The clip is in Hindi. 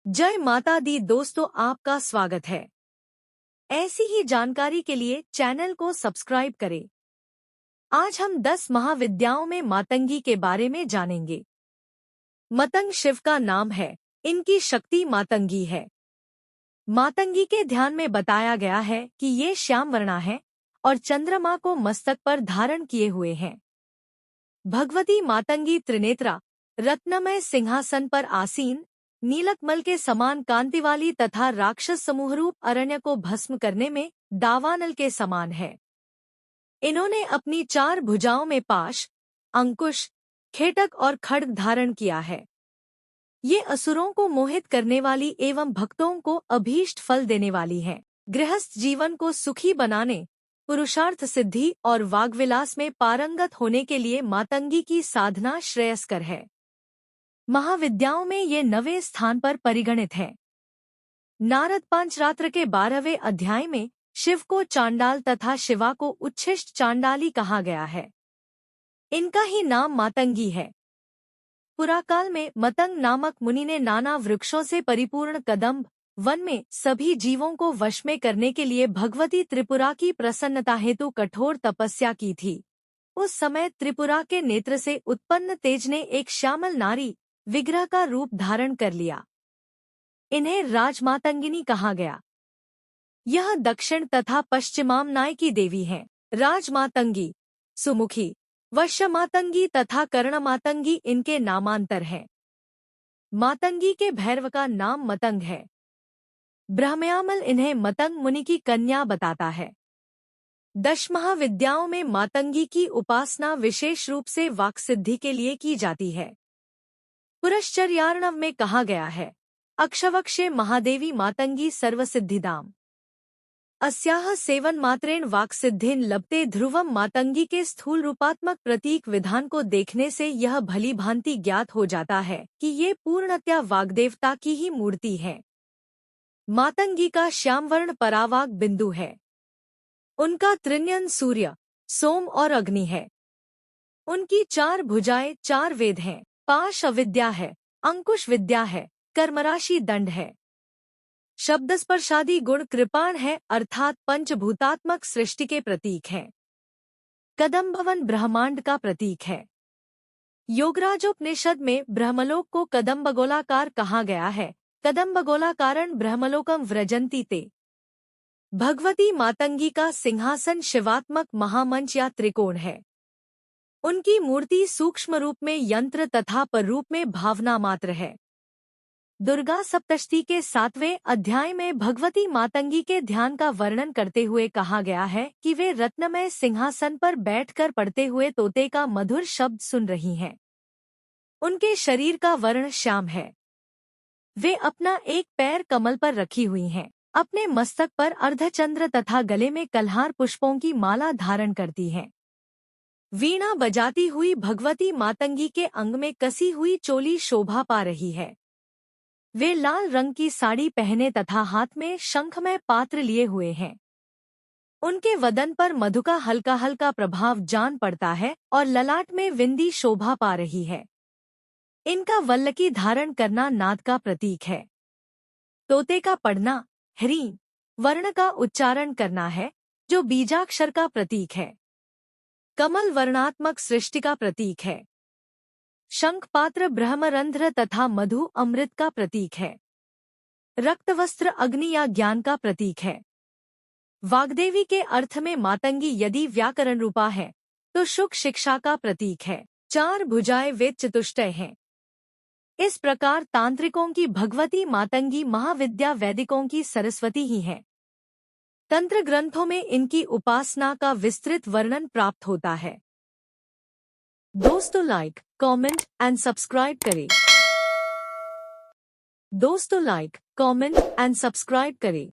जय माता दी दोस्तों, आपका स्वागत है। ऐसी ही जानकारी के लिए चैनल को सब्सक्राइब करें। आज हम 10 महाविद्याओं में मातंगी के बारे में जानेंगे। मतंग शिव का नाम है, इनकी शक्ति मातंगी है। मातंगी के ध्यान में बताया गया है कि ये श्याम वर्णा है और चंद्रमा को मस्तक पर धारण किए हुए हैं। भगवती मातंगी त्रिनेत्रा, रत्नमय सिंहासन पर आसीन, नीलकमल के समान कांति वाली तथा राक्षस समूहरूप अरण्य को भस्म करने में दावानल के समान है। इन्होंने अपनी 4 भुजाओं में पाश, अंकुश, खेटक और खड्ग धारण किया है। ये असुरों को मोहित करने वाली एवं भक्तों को अभीष्ट फल देने वाली हैं। गृहस्थ जीवन को सुखी बनाने, पुरुषार्थ सिद्धि और वाग्विलास में पारंगत होने के लिए मातंगी की साधना श्रेयस्कर है। महाविद्याओं में ये 9वें स्थान पर परिगणित है। नारद पंचरात्र के 12वें अध्याय में शिव को चांडाल तथा शिवा को उच्छिष्ट चांडाली कहा गया है। इनका ही नाम मातंगी है। पुराकाल में मतंग नामक मुनि ने नाना वृक्षों से परिपूर्ण कदम्ब वन में सभी जीवों को वश में करने के लिए भगवती त्रिपुरा की प्रसन्नता हेतु कठोर तपस्या की थी। उस समय त्रिपुरा के नेत्र से उत्पन्न तेज ने एक श्यामल नारी विग्रह का रूप धारण कर लिया। इन्हें राजमातंगिनी कहा गया। यह दक्षिण तथा पश्चिमामनाय की देवी हैं। राजमातंगी, सुमुखी, वश्यमातंगी तथा कर्णमातंगी इनके नामांतर हैं। मातंगी के भैरव का नाम मतंग है। ब्रह्मयामल इन्हें मतंग मुनि की कन्या बताता है। 10 महाविद्याओं में मातंगी की उपासना विशेष रूप से वाक्सिद्धि के लिए की जाती है। पुरश्चर्यार्णव में कहा गया है, अक्षवक्षे महादेवी मातंगी सर्वसिद्धिदाम। अस्याह सेवन मात्रेण वाक्सिद्धिन लभते ध्रुवम। मातंगी के स्थूल रूपात्मक प्रतीक विधान को देखने से यह भली भांति ज्ञात हो जाता है कि ये पूर्णतया वाग्देवता की ही मूर्ति है। मातंगी का श्यामवर्ण परावाग बिंदु है। उनका त्रिनयन सूर्य, सोम और अग्नि है। उनकी 4 भुजाएं, 4 वेद हैं। पाश अविद्या है, अंकुश विद्या है, कर्मराशि दंड है। शब्दस्पर्शादि गुण कृपाण है, अर्थात पंचभूतात्मक सृष्टि के प्रतीक हैं। कदम्बवन ब्रह्मांड का प्रतीक है। योगराजोपनिषद में ब्रह्मलोक को कदम्बगोलाकार कहा गया है। कदम्बगोलाकारं ब्रह्मलोकम व्रजन्ति ते। भगवती मातंगी का सिंहासन शिवात्मक महामंच या त्रिकोण है। उनकी मूर्ति सूक्ष्म रूप में यंत्र तथा पर रूप में भावना मात्र है। दुर्गा सप्तशती के 7वें अध्याय में भगवती मातंगी के ध्यान का वर्णन करते हुए कहा गया है कि वे रत्नमय सिंहासन पर बैठकर पढ़ते हुए तोते का मधुर शब्द सुन रही हैं। उनके शरीर का वर्ण श्याम है। वे अपना एक पैर कमल पर रखी हुई हैं। अपने मस्तक पर अर्धचंद्र तथा गले में कल्हार पुष्पों की माला धारण करती हैं। वीणा बजाती हुई भगवती मातंगी के अंग में कसी हुई चोली शोभा पा रही है। वे लाल रंग की साड़ी पहने तथा हाथ में शंखमय पात्र लिए हुए हैं। उनके वदन पर मधु का हल्का हल्का प्रभाव जान पड़ता है और ललाट में विंदी शोभा पा रही है। इनका वल्लकी धारण करना नाद का प्रतीक है। तोते का पढ़ना ह्रीं वर्ण का उच्चारण करना है, जो बीजाक्षर का प्रतीक है। कमल वर्णात्मक सृष्टि का प्रतीक है। शंखपात्र ब्रह्मरंध्र तथा मधु अमृत का प्रतीक है। रक्तवस्त्र अग्नि या ज्ञान का प्रतीक है। वाग्देवी के अर्थ में मातंगी यदि व्याकरण रूपा है तो शुक शिक्षा का प्रतीक है। 4 भुजाएं वेद चतुष्टय हैं। इस प्रकार तांत्रिकों की भगवती मातंगी महाविद्या वैदिकों की सरस्वती ही है। तंत्र ग्रंथों में इनकी उपासना का विस्तृत वर्णन प्राप्त होता है। दोस्तों लाइक, कमेंट एंड सब्सक्राइब करें। दोस्तों लाइक, कमेंट एंड सब्सक्राइब करें।